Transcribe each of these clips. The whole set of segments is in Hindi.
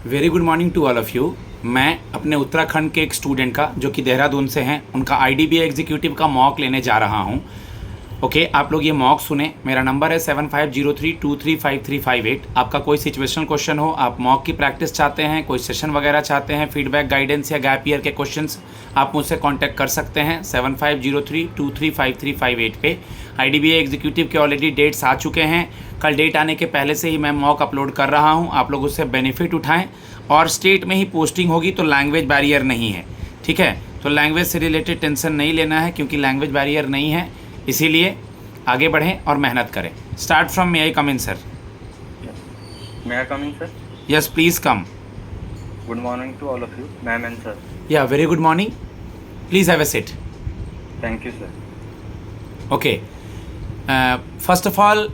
Very good morning to all of you. मैं अपने उत्तराखंड के एक स्टूडेंट का जो कि देहरादून से हैं उनका IDBI एग्जीक्यूटिव का मॉक लेने जा रहा हूं। ओके, आप लोग ये मॉक सुने। मेरा नंबर है 7503235358। आपका कोई सिचुएशनल क्वेश्चन हो, आप मॉक की प्रैक्टिस चाहते हैं, कोई सेशन वगैरह चाहते हैं, फीडबैक, गाइडेंस या गैप ईयर के क्वेश्चंस, आप मुझसे कांटेक्ट कर सकते हैं 7503235358 पे। IDBI एग्जीक्यूटिव के ऑलरेडी डेट्स आ चुके हैं। कल डेट आने के पहले से ही मैं मॉक अपलोड कर रहा हूँ। आप लोग उससे बेनिफिट उठाएँ। और स्टेट में ही पोस्टिंग होगी तो लैंग्वेज बैरियर नहीं है, ठीक है। तो लैंग्वेज से रिलेटेड टेंशन नहीं लेना है क्योंकि लैंग्वेज बैरियर नहीं है। इसीलिए आगे बढ़ें और मेहनत करें। Start from May I come in sir? May I come in, sir? Yes please come. Good morning to all of you, ma'am and sir. या very good morning, please have a seat. Thank you, sir. Okay, first of all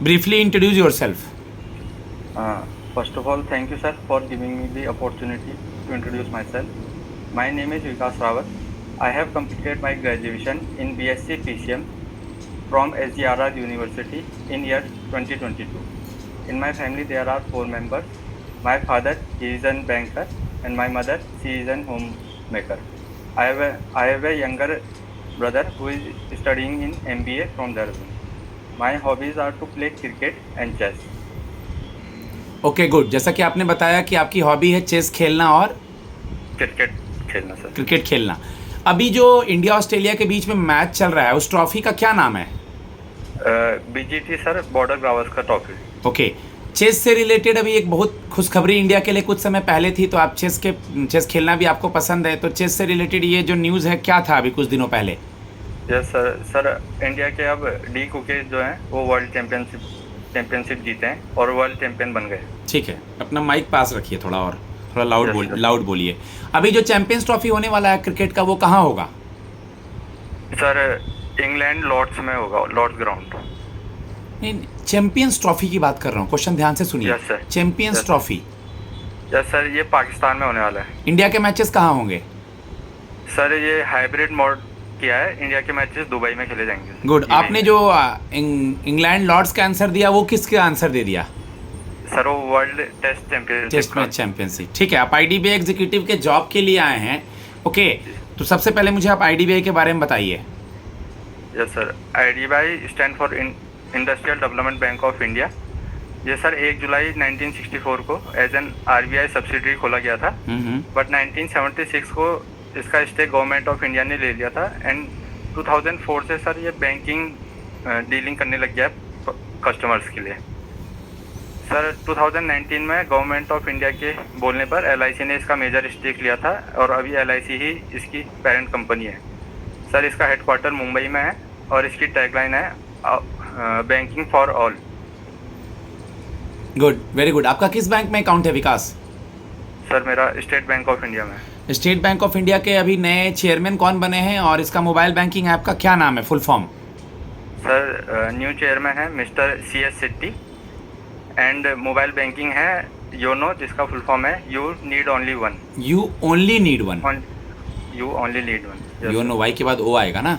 briefly introduce yourself. First of all, thank you, sir, for giving me the opportunity to introduce myself. My name is Vikas Rawat. I have completed my graduation in BSc PCM from SGRR University in year 2022. In my family, there are 4 members. My father, he is a banker, and my mother, she is a homemaker. I have a younger brother who is studying in MBA from Dehradun. My hobbies are to play cricket and chess. Okay good. जैसा कि आपने बताया कि आपकी हॉबी है चेस खेलना और क्रिकेट खेलना, सर। क्रिकेट खेलना। अभी जो इंडिया ऑस्ट्रेलिया के बीच में मैच चल रहा है उस ट्रॉफी का क्या नाम है? BGT, sir, border Gavaskar trophy. Okay, chess से रिलेटेड अभी एक बहुत खुशखबरी इंडिया के लिए कुछ समय पहले थी। तो आप चेस खेलना भी आपको पसंद है, तो चेस से रिलेटेड ये जो न्यूज़ है क्या था अभी कुछ दिनों पहले? यस सर, इंडिया के अब डी कुके जो हैं वो वर्ल्ड चैंपियनशिप जीते हैं और वर्ल्ड चैंपियन बन गए। ठीक है, अपना माइक पास रखिए थोड़ा, और थोड़ा लाउड बोलिए। अभी जो चैंपियंस ट्रॉफी होने वाला है क्रिकेट का वो कहाँ होगा? सर, इंग्लैंड लॉर्ड्स में होगा, लॉर्ड्स ग्राउंड। नहीं, चैंपियंस ट्रॉफी की बात कर रहा हूँ, क्वेश्चन ध्यान से सुनिए। Yes sir. Champions trophy. Yes sir, ये पाकिस्तान में होने वाला है। इंडिया के मैचेस कहाँ होंगे? सर, ये हाइब्रिड मोड किया है। इंडिया के मैचेस दुबई में खेले जाएंगे। गुड। आपने जो इंग्लैंड लॉर्ड्स का आंसर दिया वो किसका आंसर दे दिया? सर, वो world test championship. Test match championship, ठीक है। आप IDBI एग्जीक्यूटिव के जॉब के लिए आए हैं। ओके, तो सबसे पहले मुझे आप IDBI के बारे में बताइए। Yes sir, IDBI stand for industrial development bank of India. ये सर 1 जुलाई 1964 को एज एन RBI सब्सिडरी खोला गया था, बट 1976 को इसका स्टेक गवर्नमेंट ऑफ इंडिया ने ले लिया था। एंड 2004 से सर ये बैंकिंग डीलिंग करने लग गया कस्टमर्स के लिए। सर, 2019 में गवर्नमेंट ऑफ इंडिया के बोलने पर LIC ने इसका मेजर स्टेक लिया था और अभी LIC ही इसकी पेरेंट कंपनी है। सर, इसका हेडक्वार्टर मुंबई में है और इसकी टैगलाइन है banking for all. Good, very good. आपका किस बैंक में अकाउंट है विकास? सर, मेरा स्टेट बैंक ऑफ इंडिया में। स्टेट बैंक ऑफ इंडिया के अभी नए चेयरमैन कौन बने हैं और इसका मोबाइल बैंकिंग ऐप का क्या नाम है, full form? Sir, new chairman है mister CS Setty and mobile banking है योनो, जिसका फुल फॉर्म है you need only one. You only need one. You only need one. YONO Y के बाद O आएगा ना?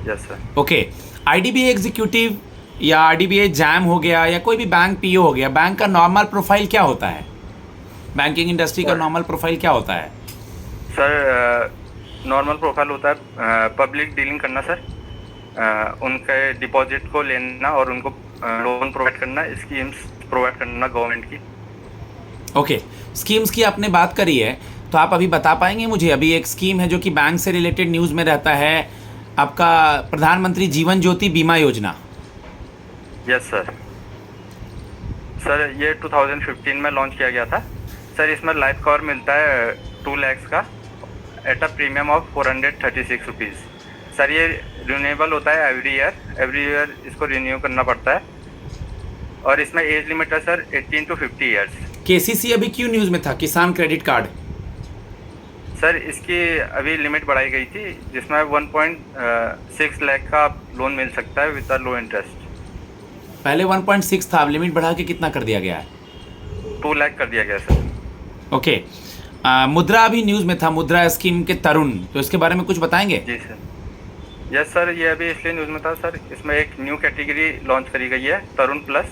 Yes sir. Okay, IDBI executive या IDBI जैम हो गया या कोई भी बैंक PO हो गया, बैंक का नॉर्मल प्रोफाइल क्या होता है? बैंकिंग इंडस्ट्री का नॉर्मल प्रोफाइल क्या होता है? सर, नॉर्मल प्रोफाइल होता है पब्लिक डीलिंग करना सर, उनके डिपॉजिट को लेना और उनको लोन प्रोवाइड करना, स्कीम्स प्रोवाइड करना गवर्नमेंट की। ओके, स्कीम्स की आपने बात करी है तो आप अभी बता पाएंगे मुझे? अभी एक स्कीम है जो कि बैंक से रिलेटेड न्यूज़ में रहता है, आपका प्रधानमंत्री जीवन ज्योति बीमा योजना। Yes sir. सर, ये 2015 में लॉन्च किया गया था। सर, इसमें लाइफ कवर मिलता है 2 लाख का at a premium of 436 rupees. Sir, ये रिन्यूएबल होता है एवरी ईयर इसको रिन्यू करना पड़ता है और इसमें एज लिमिट है सर 18 to 50 ईयर्स। KCC अभी क्यों न्यूज़ में था, किसान क्रेडिट कार्ड? सर, इसकी अभी लिमिट बढ़ाई गई थी जिसमें 1.6 लाख का लोन मिल सकता है विद लो इंटरेस्ट। पहले 1.6 था, अब लिमिट बढ़ा के कितना कर दिया गया है? 2 लाख कर दिया गया सर। ओके, मुद्रा अभी न्यूज़ में था, मुद्रा स्कीम के तरुण, तो इसके बारे में कुछ बताएंगे? जी सर। यस सर, ये अभी इसलिए न्यूज़ में था सर, इसमें एक न्यू कैटेगरी लॉन्च करी गई है तरुण प्लस,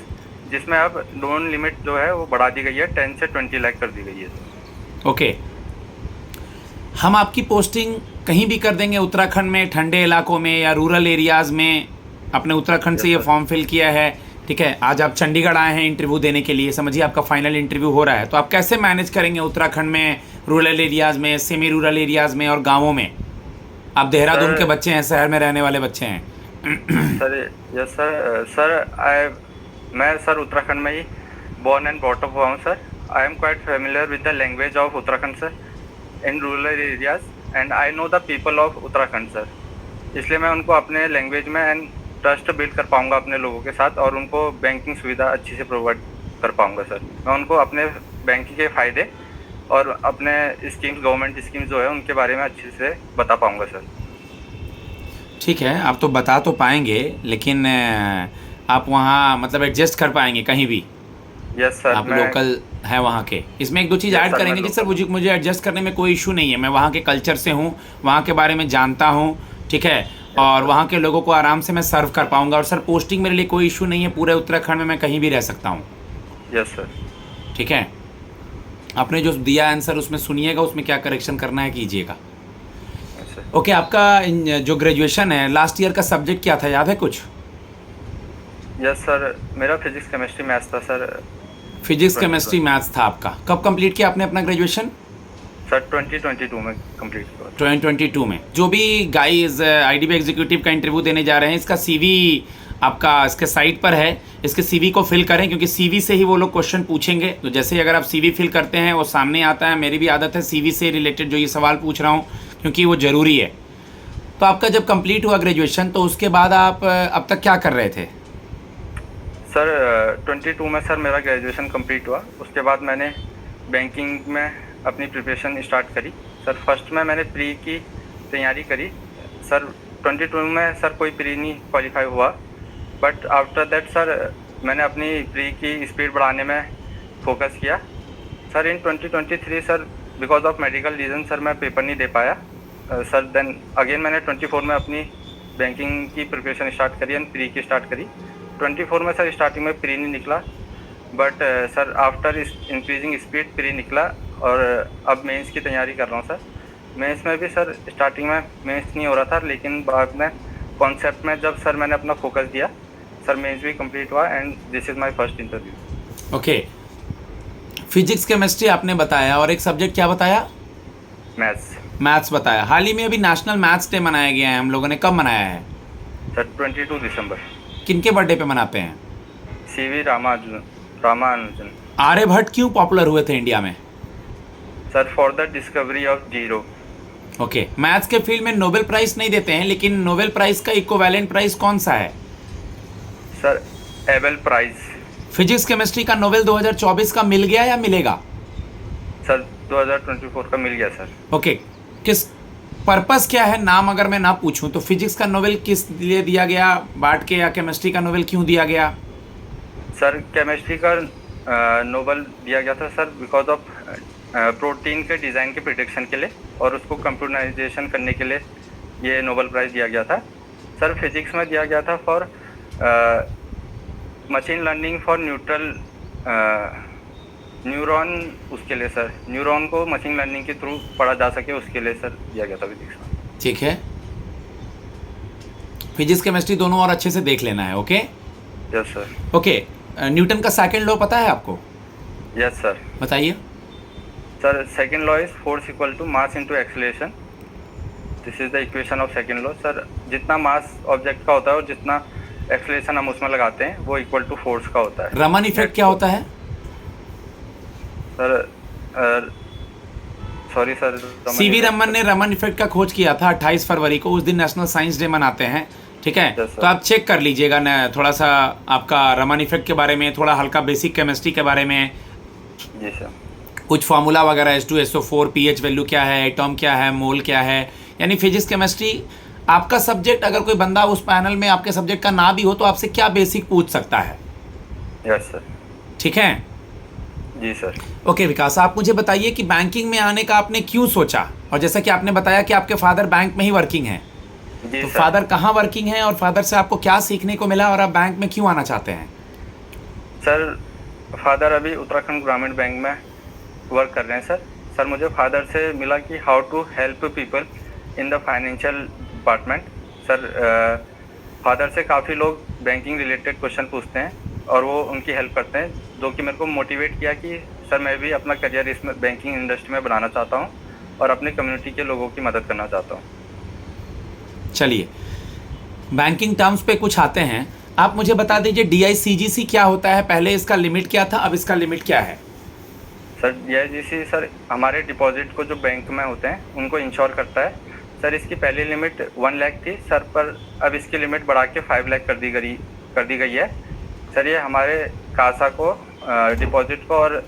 जिसमें अब लोन लिमिट जो है वो बढ़ा दी गई है, 10 से 20 लाख कर दी गई है सर। ओके, हम आपकी पोस्टिंग कहीं भी कर देंगे उत्तराखंड में, ठंडे इलाकों में या रूरल एरियाज़ में। अपने उत्तराखंड से ये फॉर्म फिल किया है, ठीक है, आज आप चंडीगढ़ आए हैं इंटरव्यू देने के लिए, समझिए आपका फाइनल इंटरव्यू हो रहा है, तो आप कैसे मैनेज करेंगे उत्तराखंड में, रूरल एरियाज़ में, सेमी रूरल एरियाज़ में और गाँवों में? आप देहरादून के बच्चे हैं, शहर में रहने वाले बच्चे हैं। सर यस सर, मैं सर उत्तराखंड में ही बॉर्न एंड ब्रॉट अप हुआ हूँ sir. I am quite familiar with the language of Uttarakhand sir in rural areas and I know the people of Uttarakhand sir. इसलिए मैं उनको अपने लैंग्वेज में एंड ट्रस्ट बिल्ड कर पाऊँगा अपने लोगों के साथ, और उनको बैंकिंग सुविधा अच्छी से प्रोवाइड कर पाऊँगा सर। मैं उनको अपने बैंकिंग के फ़ायदे और अपने स्कीम्स, गवर्नमेंट स्कीम्स जो है उनके बारे में अच्छे से बता पाऊँगा सर। ठीक है, आप तो बता तो पाएंगे, लेकिन आप वहाँ मतलब एडजस्ट कर पाएंगे कहीं भी? यस सर, आप लोकल हैं वहाँ के। इसमें एक दो चीज़ ऐड करेंगे जी सर, मुझे एडजस्ट करने में कोई इशू नहीं है, मैं वहाँ के कल्चर से हूँ, वहाँ के बारे में जानता हूँ, ठीक है, और वहाँ के लोगों को आराम से मैं सर्व कर पाऊँगा। और सर पोस्टिंग मेरे लिए कोई इशू नहीं है, पूरे उत्तराखंड में मैं कहीं भी रह सकता हूँ। Yes sir. ठीक है, आपने जो दिया आंसर उसमें सुनिएगा, उसमें क्या करेक्शन करना है कीजिएगा। ओके, आपका जो ग्रेजुएशन है लास्ट ईयर का सब्जेक्ट क्या था, याद है कुछ? यस सर, मेरा फिजिक्स केमिस्ट्री मैथ्स था सर। फिजिक्स केमिस्ट्री मैथ्स था आपका। कब कंप्लीट किया आपने अपना ग्रेजुएशन? सर 2022 में कंप्लीट किया। 2022 में। जो भी गाइस आईडीबी एग्जीक्यूटिव का इंटरव्यू देने जा रहे हैं, इसका सीवी आपका इसके साइट पर है, इसके सीवी को फिल करें, क्योंकि सीवी से ही वो लोग क्वेश्चन पूछेंगे। तो जैसे ही अगर आप सीवी फिल करते हैं वो सामने आता है। मेरी भी आदत है सीवी से रिलेटेड जो ये सवाल पूछ रहा हूँ, क्योंकि वो ज़रूरी है। तो आपका जब कंप्लीट हुआ ग्रेजुएशन, तो उसके बाद आप अब तक क्या कर रहे थे? सर 22 में सर मेरा ग्रेजुएशन कंप्लीट हुआ। उसके बाद मैंने बैंकिंग में अपनी प्रिपरेशन स्टार्ट करी सर। फर्स्ट में मैंने प्री की तैयारी करी सर। 22 में सर कोई प्री नहीं क्वालिफाई हुआ, बट आफ्टर दैट सर मैंने अपनी प्री की स्पीड बढ़ाने में फोकस किया sir. In 2023 sir because of medical reason sir मैं पेपर नहीं दे पाया सर। देन अगेन मैंने 24 में अपनी बैंकिंग की प्रिपरेशन स्टार्ट करी एंड प्री की स्टार्ट करी। 24 में सर स्टार्टिंग में प्री नहीं निकला, but sir after increasing speed pre निकला, और अब मेंस की तैयारी कर रहा हूँ सर। मेंस में भी सर स्टार्टिंग में मेंस नहीं हो रहा था, लेकिन बाद में कॉन्सेप्ट में जब सर मैंने अपना फोकस दिया सर, मेंस भी कंप्लीट हुआ and this is my first interview. Okay, physics chemistry आपने बताया, और एक सब्जेक्ट क्या बताया? मैथ्स बताया। हाल ही में अभी नेशनल मैथ्स डे मनाया गया है, हम लोगों ने कब मनाया है सर? 22 दिसंबर। किनके बर्थडे पे मनाते हैं? सीवी रामानुजन। आर्यभट्ट क्यों पॉपुलर हुए थे इंडिया में? Sir for the discovery of zero. Okay, maths के फील्ड में नोबेल प्राइज नहीं देते हैं, लेकिन नोबेल प्राइज का इक्विवेलेंट प्राइज कौन सा है? Sir Abel prize. Physics chemistry का नोबेल 2024 का मिल गया या मिलेगा? सर 2024 का मिल गया सर। ओके, किस पर्पस क्या है? नाम अगर मैं ना पूछूं तो फिजिक्स का नोबेल किस लिए दिया गया बांट के, या केमिस्ट्री का नोबेल क्यों दिया गया? सर केमिस्ट्री का नोबेल दिया गया था सर बिकॉज ऑफ प्रोटीन के डिज़ाइन के प्रिडिक्शन के लिए, और उसको कंप्यूटराइजेशन करने के लिए ये नोबेल प्राइज़ दिया गया था सर। फिजिक्स में दिया गया था for machine learning for neuron, उसके लिए सर। न्यूरॉन को मशीन लर्निंग के थ्रू पढ़ा जा सके, उसके लिए सर दिया गया था फिजिक्स में। ठीक है, फिजिक्स केमिस्ट्री दोनों और अच्छे से देख लेना है। Okay yes sir. Okay, Newton का सेकंड लॉ पता है आपको? Yes sir. बताइए sir. Second law is force equal to mass into acceleration. This is the equation of second law sir. जितना मास ऑब्जेक्ट का होता है और जितना एक्सीलरेशन हम उसमें लगाते हैं वो इक्वल टू फोर्स का होता है। रमन इफेक्ट क्या होता है sir? Sorry sir, CV Raman ने रमन इफेक्ट का खोज किया था 28 फरवरी को। उस दिन नेशनल साइंस डे मनाते हैं, ठीक है? तो आप चेक कर लीजिएगा ना थोड़ा सा आपका रमन इफेक्ट के बारे में, थोड़ा हल्का बेसिक केमिस्ट्री के बारे में। जी सर। कुछ फार्मूला वगैरह, H2SO4 पीएच वैल्यू क्या है, एटॉम क्या है, मोल क्या है, यानी फिजिक्स केमिस्ट्री आपका सब्जेक्ट। अगर कोई बंदा उस पैनल में आपके सब्जेक्ट का ना भी हो तो आपसे क्या बेसिक पूछ सकता है? Yes sir. ठीक है जी सर। ओके विकास, आप मुझे बताइए कि बैंकिंग में आने का आपने क्यों सोचा? और जैसा कि आपने बताया कि आपके फादर बैंक में ही वर्किंग हैं, तो फादर कहाँ वर्किंग है और फादर से आपको क्या सीखने को मिला और आप बैंक में क्यों आना चाहते हैं? सर फादर अभी उत्तराखंड ग्रामीण बैंक में वर्क कर रहे हैं सर। सर मुझे फादर से मिला कि how to help people in the financial department. Sir father से काफ़ी लोग बैंकिंग रिलेटेड क्वेश्चन पूछते हैं और वो उनकी हेल्प करते हैं, जो कि मेरे को मोटिवेट किया कि सर मैं भी अपना करियर इसमें बैंकिंग इंडस्ट्री में बनाना चाहता हूँ और अपनी कम्युनिटी के लोगों की मदद करना चाहता हूँ। चलिए बैंकिंग टर्म्स पे कुछ आते हैं, आप मुझे बता दीजिए DICGC क्या होता है, पहले इसका लिमिट क्या था, अब इसका लिमिट क्या है? सर DICGC सर हमारे डिपॉजिट को जो बैंक में होते हैं उनको इंश्योर करता है। सर इसकी पहली लिमिट 1 लाख थी सर, पर अब इसकी लिमिट बढ़ा के 5 लाख कर दी गई है। सर ये हमारे कासा को, डिपॉजिट को और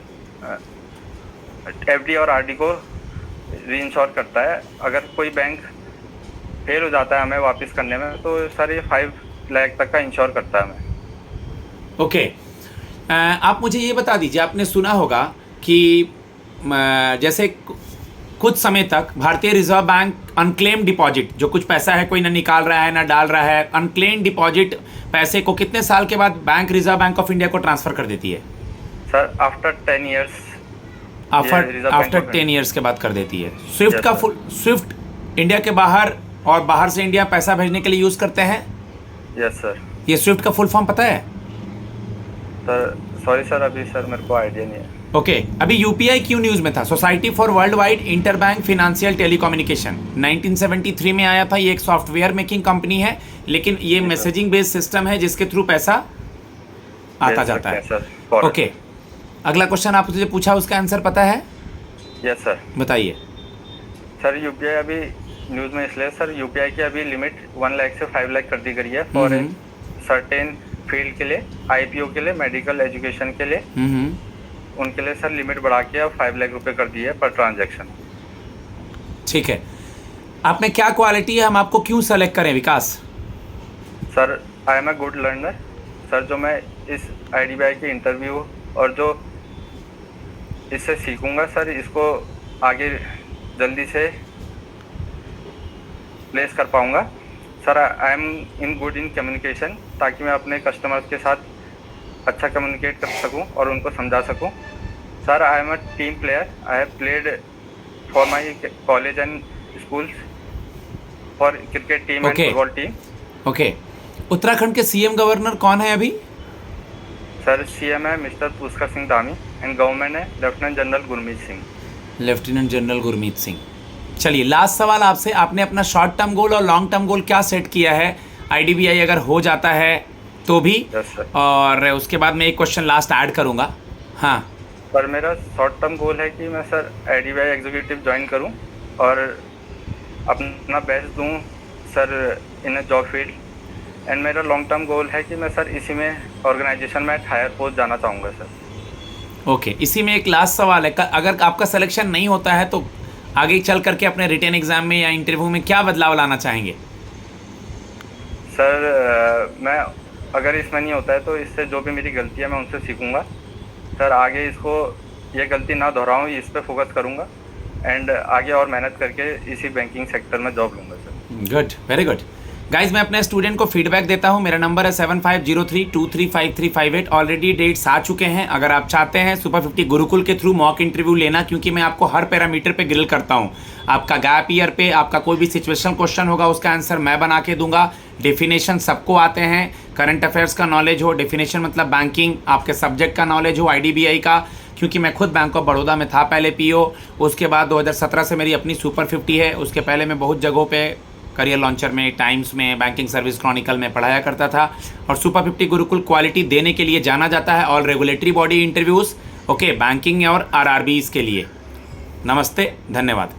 FD और RD को री इंश्योर करता है। अगर कोई बैंक फेल हो जाता है हमें वापस करने में, तो सर ये 5 लाख तक का इंश्योर करता है हमें। ओके आप मुझे ये बता दीजिए, आपने सुना होगा कि जैसे कुछ समय तक भारतीय रिजर्व बैंक अनक्लेम डिपॉजिट, जो कुछ पैसा है कोई ना निकाल रहा है ना डाल रहा है, अनक्लेम डिपॉजिट पैसे को कितने साल के बाद bank reserve bank of India को ट्रांसफर कर देती है? Sir after 10 years. After 10 years के बाद कर देती है। स्विफ्ट का स्विफ्ट इंडिया के बाहर और बाहर से इंडिया पैसा भेजने के लिए यूज करते हैं। Yes sir. ये स्विफ्ट का फुल फॉर्म पता है? सर सॉरी सर, अभी सर मेरे को आइडिया नहीं है। ओके अभी UPI क्यों न्यूज में था? Society for world wide interbank financial telecommunication 1973 में आया था। ये एक सॉफ्टवेयर मेकिंग कंपनी है, लेकिन ये मैसेजिंग बेस्ड सिस्टम है जिसके थ्रू पैसा आता जाता है। ओके अगला क्वेश्चन आपसे जो पूछा उसका आंसर पता है? Yes sir. बताइए। सर UPI अभी न्यूज में इसलिए सर UPI की अभी लिमिट 1 लाख से 5 लाख कर दी गई है फॉर ए सर्टेन फील्ड के लिए, IPO के लिए, मेडिकल एजुकेशन के लिए, उनके लिए सर लिमिट बढ़ा के अब 5 लाख रुपए कर दी है पर ट्रांजैक्शन। ठीक है, आप में क्या क्वालिटी है, हम आपको क्यों सेलेक्ट करें Vikas? Sir I am a good learner sir, जो मैं इस IDBI के इंटरव्यू और जो इससे सीखूंगा सर, इसको आगे जल्दी से प्लेस कर पाऊंगा। Sir I M in good in communication, ताकि मैं अपने कस्टमर्स के साथ अच्छा कम्युनिकेट कर सकूं और उनको समझा सकूं। Sir I am a team player, I have played for my college and schools for cricket team and football team. Okay Uttarakhand के CM गवर्नर कौन है अभी? सर CM है mister Pushkar Singh Dhami and government है lieutenant general Gurmeet Singh. Lieutenant general Gurmeet Singh. चलिए लास्ट सवाल आपसे, आपने अपना शॉर्ट टर्म गोल और लॉन्ग टर्म गोल क्या सेट किया है? IDBI अगर हो जाता है तो भी, और उसके बाद मैं एक क्वेश्चन लास्ट ऐड करूंगा। हाँ सर मेरा शॉर्ट टर्म गोल है कि मैं सर IDBI एग्जीक्यूटिव ज्वाइन करूं और अपना बेस्ट दूं sir in a job field. And मेरा लॉन्ग टर्म गोल है कि मैं सर इसी में ऑर्गेनाइजेशन में हायर पोस्ट जाना चाहूँगा सर। ओके इसी में एक लास्ट सवाल है, अगर आपका सिलेक्शन नहीं होता है तो आगे चल करके अपने रिटन एग्जाम में या इंटरव्यू में क्या बदलाव लाना चाहेंगे? सर मैं अगर इसमें नहीं होता है तो इससे जो भी मेरी गलती है मैं उनसे सीखूंगा सर, आगे इसको ये गलती ना दोहराऊं, इस पे फोकस करूंगा एंड आगे और मेहनत करके इसी बैंकिंग सेक्टर में जॉब लूंगा sir. Good, very good guys. मैं अपने स्टूडेंट को फीडबैक देता हूं, मेरा नंबर है 7503235358। ऑलरेडी डेट्स आ चुके हैं। अगर आप चाहते हैं सुपर 50 गुरुकुल के थ्रू मॉक इंटरव्यू लेना, क्योंकि मैं आपको हर पैरामीटर पे ग्रिल करता हूं, आपका गैप ईयर पे आपका कोई भी सिचुएशनल क्वेश्चन होगा उसका आंसर मैं बना के दूंगा। डेफिनेशन सबको आते हैं, करंट अफेयर्स का नॉलेज हो, डेफिनेशन मतलब बैंकिंग, आपके सब्जेक्ट का नॉलेज हो IDBI का, क्योंकि मैं खुद बैंक ऑफ बड़ौदा में था पहले PO, उसके बाद 2017 से मेरी अपनी सुपर 50 है। उसके पहले मैं बहुत जगहों पे करियर लॉन्चर में, टाइम्स में, बैंकिंग सर्विस क्रॉनिकल में पढ़ाया करता था। और सुपर 50 गुरुकुल क्वालिटी देने के लिए जाना जाता है, all regulatory body interviews, okay, banking और RRBs के लिए। नमस्ते, धन्यवाद।